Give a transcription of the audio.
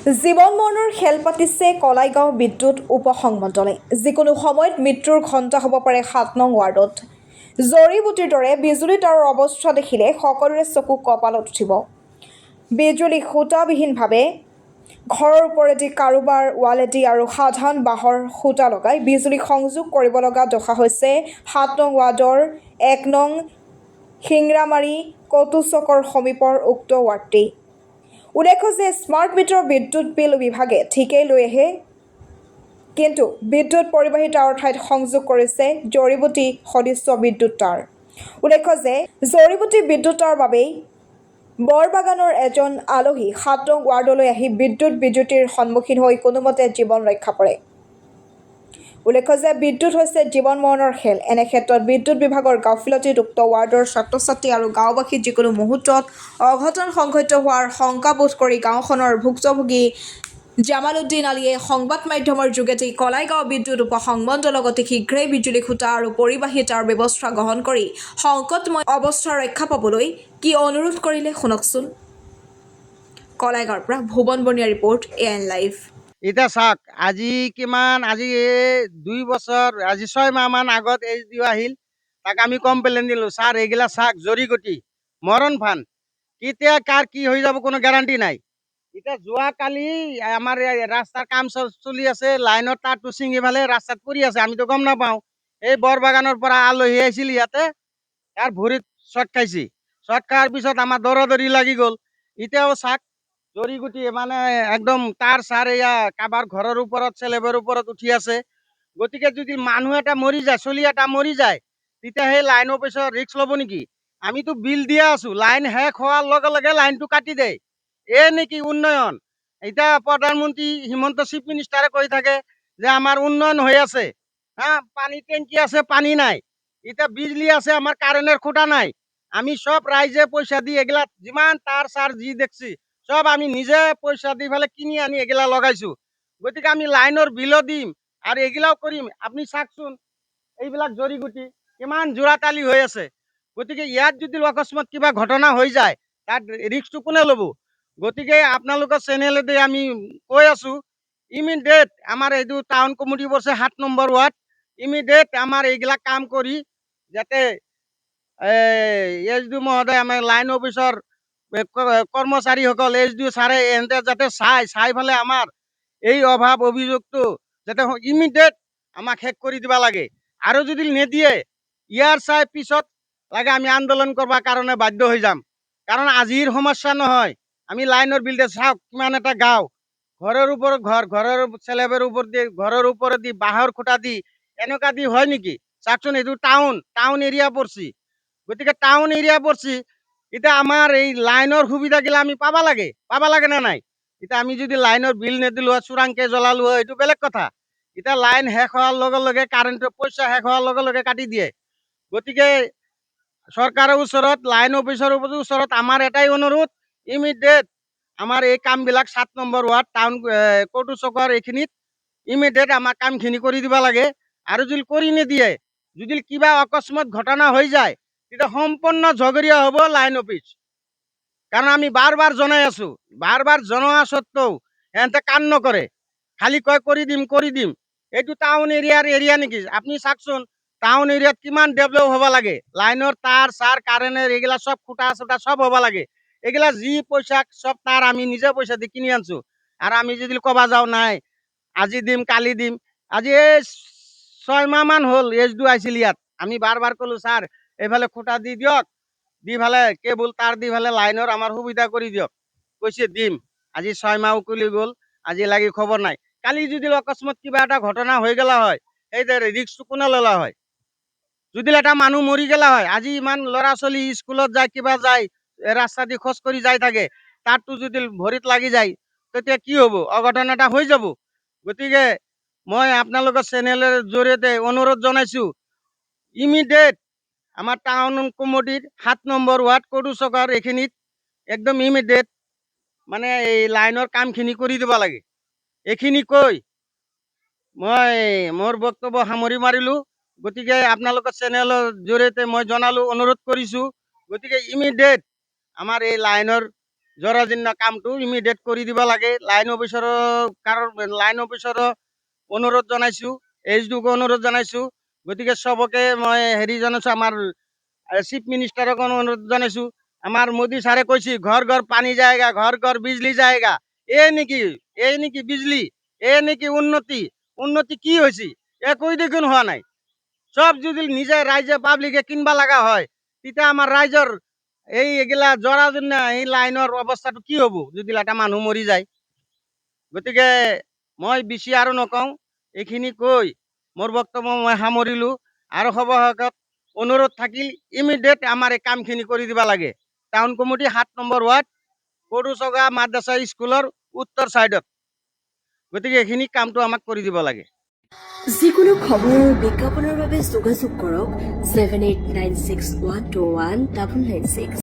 জীৱন মৰণৰ খেল পাতিছে কলাইগাঁও বিদ্যুৎ উপসংমণ্ডলে। যিকোনো সময়ত মৃত্যুৰ ঘণ্টা হ'ব পাৰে ৭ নং ৱাৰ্ডত। জড়িবুটিৰ দৰে বিজুলী তাৰৰ অৱস্থা দেখিলে সকলোৰে চকু কঁপালত উঠিব। বিজুলী খুঁটাবিহীনভাৱে ঘৰৰ ওপৰেদি কাৰোবাৰ ৱালেদি আৰু সাধাৰণ বাঁহৰ খুঁটা লগাই বিজুলী সংযোগ কৰিব লগা দশা হৈছে ৭ নং ৱাৰ্ডৰ ১ নং শিংৰামাৰী কটু চকৰ সমীপৰ উক্ত ৱাৰ্ডটি। উল্লেখ্য যে স্মাৰ্ট মিটাৰ বিদ্যুৎ বিল বিভাগে ঠিকেই লৈ আহে, কিন্তু বিদ্যুৎ পৰিবাহী তাঁৰৰ ঠাইত সংযোগ কৰিছে জড়িবুটি সদৃশ বিদ্যুৎ তাঁৰ। উল্লেখ্য যে জড়িবুটি বিদ্যুৎ তাঁৰৰ বাবেই বৰবাগানৰ এজন আলহী ৭ নং ৱাৰ্ডলৈ আহি বিদ্যুৎ বিজুতিৰ সন্মুখীন হৈ কোনোমতে জীৱন ৰক্ষা কৰে। উল্লেখ্য যে বিদ্যুৎ হৈছে জীৱন মৰণৰ খেল। এনে ক্ষেত্ৰত বিদ্যুৎ বিভাগৰ গাফিলতিত উক্ত ৱাৰ্ডৰ ছাত্ৰ-ছাত্ৰী আৰু গাঁওবাসী যিকোনো মুহূৰ্তত অঘটন সংঘটিত হোৱাৰ শংকাবোধ কৰি গাঁওখনৰ ভুক্তভোগী জামাল উদ্দিন আলীয়ে সংবাদ মাধ্যমৰ যোগেদি কলাইগাঁও বিদ্যুৎ উপসংমণ্ডলক অতি শীঘ্ৰেই বিজুলী খুঁটা আৰু পৰিবাহী তাঁৰ ব্যৱস্থা গ্ৰহণ কৰি সংকটময় অৱস্থা ৰক্ষা পাবলৈ কি অনুৰোধ কৰিলে শুনকচোন। কলাইগাঁৱৰ পৰা ভুৱন বনিয়া ৰিপৰ্ট, AN লাইভ। এতিয়া চাওক, আজি 2 বছৰ, আজি 6 মাহ মান আগত HDO আহিল। তাক আমি কমপ্লেইন দিলোঁ, ছাৰ এইগিলা চাওক জৰিগতি মৰণ ফান, কেতিয়া কাৰ কি হৈ যাব কোনো গ্যাৰাণ্টি নাই। এতিয়া যোৱাকালি আমাৰ ৰাস্তাৰ কাম চলি আছে, লাইনৰ তাঁৰটো ছিঙি ফালে ৰাস্তাত পৰি আছে, আমিতো গম নাপাওঁ। এই বৰবাগানৰ পৰা আলহী আহিছিল ইয়াতে, তাৰ ভৰিত শ্বৰ্ট খাইছে। শ্বৰ্ট খোৱাৰ পিছত আমাৰ দৌৰা-দৌৰি লাগি গ'ল। এতিয়াও চাওক জৰিগুটি মানে একদম তাঁৰ চাৰ এয়া কাৰোবাৰ ঘৰৰ ওপৰত চেলেবৰ ওপৰত উঠি আছে। গতিকে যদি মানুহ এটা মৰি যায়, চলি এটা মৰি যায়, তেতিয়া সেই লাইন অফিচৰ ৰিস্ক ল'ব নেকি? আমিতো বিল দিয়া আছো, লাইন শেষ হোৱাৰ লগে লগে লাইনটো কাটি দেয়। নেকি উন্নয়ন? এতিয়া প্ৰধানমন্ত্ৰী হিমন্ত চিফ মিনিষ্টাৰে কৈ থাকে যে আমাৰ উন্নয়ন হৈ আছে, পানী টেংকি আছে, পানী নাই। এতিয়া বিজলী আছে, আমাৰ কাৰেণ্টৰ খুঁটা নাই। আমি সব ৰাইজে পইচা দি এগিলা যিমান তাঁৰ চাৰ যি দেখছি সব আমি নিজে পইচা দি পেলাই কিনি আনি এগিলা লগাইছো। গতিকে আমি লাইনৰ বিলো দিম আৰু এগিলাও কৰিম। আপুনি চাওকচোন এইবিলাক জৰিগুটি কিমান জোৰাতালি হৈ আছে। গতিকে ইয়াত যদি অকস্মাত কিবা ঘটনা হৈ যায়, তাত ৰিস্কটো কোনে ল'ব? গতিকে আপোনালোকৰ চেনেলেদি আমি কৈ আছো, ইমিডিয়েট আমাৰ এইটো টাউন কমিটি পৰছে ৭ নম্বৰ ৱাৰ্ড, ইমিডিয়েট আমাৰ এইবিলাক কাম কৰি যাতে HDO মহোদয় আমাৰ লাইন অফিচৰ কৰ্মচাৰীসকল HDO ছাৰে এহেঁতে যাতে চাই ফালে আমাৰ এই অভাৱ অভিযোগটো যাতে ইমিডিয়েট আমাক শেষ কৰি দিব লাগে। আৰু যদি নিদিয়ে ইয়াৰ চাই পিছত লাগে আমি আন্দোলন কৰবাৰ কাৰণে বাধ্য হৈ যাম। কাৰণ আজিৰ সমস্যা নহয়। আমি লাইনৰ বিল দিয়ে চাওক, কিমান এটা গাঁও, ঘৰৰ ওপৰত ঘৰৰ চেলেবৰ ওপৰত দি, ঘৰৰ ওপৰত দি, বাঁহৰ খুঁটা দি, এনেকুৱা দি হয় নেকি? চাওকচোন, এইটো টাউন এৰিয়া পড়ছি। গতিকে টাউন এৰিয়া পড়ছি, এতিয়া আমাৰ এই লাইনৰ সুবিধাগিলা আমি পাবা লাগে না নাই? এতিয়া আমি যদি লাইনৰ বিল নিদিলো হয়, চোৰাংকে জ্বলালো হয়, এইটো বেলেগ কথা। এতিয়া লাইন শেষ হোৱাৰ লগে লগে, কাৰেণ্টৰ পইচা শেষ হোৱাৰ লগে লগে কাটি দিয়ে। গতিকে চৰকাৰৰ ওচৰত, লাইন অফিচৰ ওচৰত আমাৰ এটাই অনুৰোধ, ইমিডিয়েট আমাৰ এই কামবিলাক ৭ নম্বৰ ৱাৰ্ড টাউন কটু চকৰ এইখিনিত ইমিডিয়েট আমাৰ কামখিনি কৰি দিব লাগে। আৰু যদি কৰি নিদিয়ে, যদি কিবা অকস্মাত ঘটনা হৈ যায়, তেতিয়া সম্পূৰ্ণ ঝগৰীয়া হ'ব লাইন অফিচ। কাৰণ আমি বাৰ জনাই আছো, বাৰ জনোৱা সত্ত্বেও সিহঁতে কাম নকৰে, খালি কয় কৰি দিম। এইটো টাউন এৰিয়া নেকি? আপুনি চাওকচোন টাউন এৰিয়াত কিমান ডেভেলপ হ'ব লাগে। লাইনৰ তাঁৰ চাৰ, কাৰেণ্টৰ এইগিলা সব খুঁটা চুটা সব হ'ব লাগে। এইগিলা যি পইচা সব তাঁৰ আমি নিজে পইচা দি কিনি আনছো। আৰু আমি যদি ক'বা যাওঁ নাই আজি দিম কালি দিম, আজি এই 6 মাহ মান হ'ল HDO আহিছিল ইয়াত। আমি বাৰ ক'লো, ছাৰ এইফালে খুঁটা দি দিয়ক, দি ফালে কেবুল তাঁৰ দি ফালে লাইনৰ আমাৰ সুবিধা কৰি দিয়ক। কৈছে দিম। আজি 6 মাহ উকলি গ'ল, আজি লাগি খবৰ নাই। কালি যদি অকস্মাত কিবা এটা ঘটনা হৈ গেলা হয়, এই ৰিক্সটো কোনে ল'লা হয়? যদি এটা মানুহ মৰি গেলা হয়, আজি ইমান ল'ৰা ছোৱালী স্কুলত যায়, কিবা যায়, ৰাস্তা দি খোজ কৰি যাই থাকে, তাৰটো যদি ভৰিত লাগি যায়, তেতিয়া কি হ'ব? অঘটন এটা হৈ যাব। গতিকে মই আপোনালোকৰ চেনেলৰ জৰিয়তে অনুৰোধ জনাইছো, ইমিডিয়েট আমাৰ টাউন কমিটিৰ ৭ নম্বৰ ৱাৰ্ড কটু চকৰ এইখিনিত একদম ইমিডিয়েট মানে এই লাইনৰ কামখিনি কৰি দিব লাগে। এইখিনি কৈ মই মোৰ বক্তব্য সামৰি মাৰিলো। গতিকে আপোনালোকৰ চেনেলৰ জৰিয়তে মই জনালো, অনুৰোধ কৰিছো, গতিকে ইমিডিয়েট আমাৰ এই লাইনৰ জৰাজীৰ্ণ কামটো ইমিডিয়েট কৰি দিব লাগে। লাইন অফিচাৰৰ অনুৰোধ জনাইছোঁ, এইচডিওকো অনুৰোধ জনাইছোঁ। গতিকে চবকে মই হেৰি জনাইছোঁ, আমাৰ চিফ মিনিষ্টাৰক অনুৰোধ জনাইছোঁ। আমাৰ মোদী ছাৰে কৈছে ঘৰ ঘৰ পানী যায়গা, ঘৰ ঘৰ বিজলী যায়গা। এই নেকি বিজলী, এই নেকি উন্নতি কি হৈছে? একোই দেখোন হোৱা নাই। চব যদি নিজে ৰাইজে পাব্লিকে কিনবা লগা হয়, তেতিয়া আমাৰ ৰাইজৰ এইগিলা জৰাজীৰ্ণ এই লাইনৰ অৱস্থাটো কি হ'ব যদি এটা মানুহ মৰি যায়? গতিকে মই বেছি আৰু নকওঁ, এইখিনি কৈ মোৰ বক্তব্য মই সামৰিলোঁ। আৰু সভাসদক অনুৰোধ থাকিল ইমিডিয়েট আমাৰ এই কামখিনি কৰি দিব লাগে। টাউন কমিটি 7 নম্বৰ ৱাৰ্ড, সৰুচগা মাদ্ৰাছা স্কুলৰ উত্তৰ ছাইডত। গতিকে এইখিনি কামটো আমাক কৰি দিব লাগে। যিকোনো খবৰ আৰু বিজ্ঞাপনৰ বাবে যোগাযোগ কৰক 7896121996।